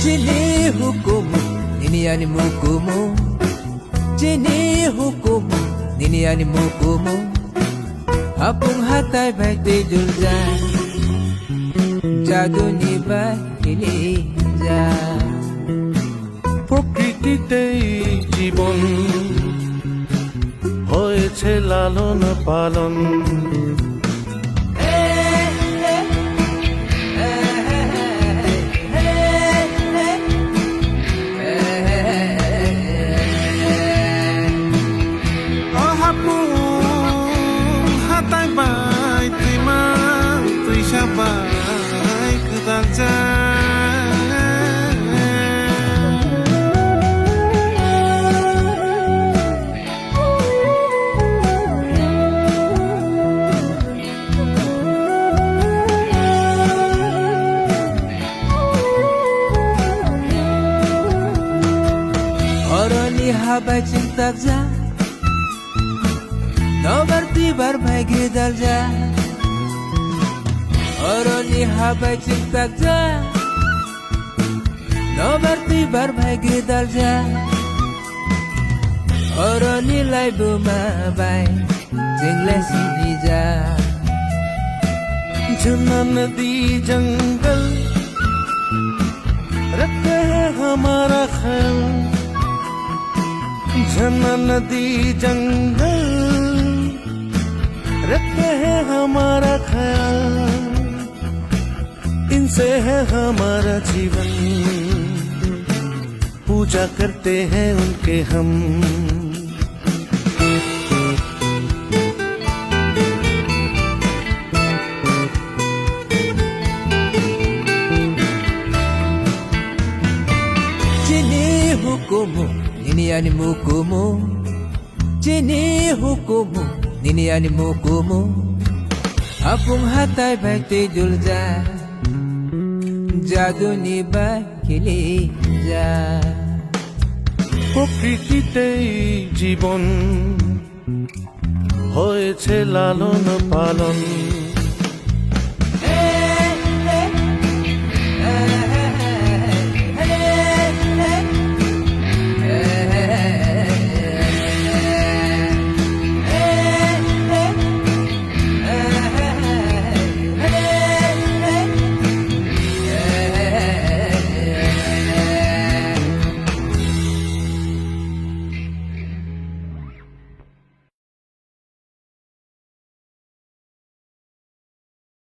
Chini hukumu nini mhukumu, chini hukumu nini mhukumu, apung hatay ba'y tidur dyan, জাদু নিবাই খেলে যা। প্রকৃতিতেই জীবন হয়েছে লালন পালন, sabay kedarja Oroni habay cinta ja, nobar tibar bhai gidal ja. Oroni habay cinta ja, nobar tibar bhai gidal ja. Oroni lai buma bay, jingle sini ja. Jamuna नदी जंगल रखते हैं हमारा ख्याल, जमुना नदी जंगल रखते हैं हमारा ख्याल, इनसे है हमारा जीवन, पूजा करते हैं उनके हम। Chini hukumu nini mhukumu, chini hukumu nini mhukumu, apung hatay ba'y tidur dyan, জাদু নিবাই খেলে যা। প্রকৃতিতেই জীবন হয়েছে লালন পালন।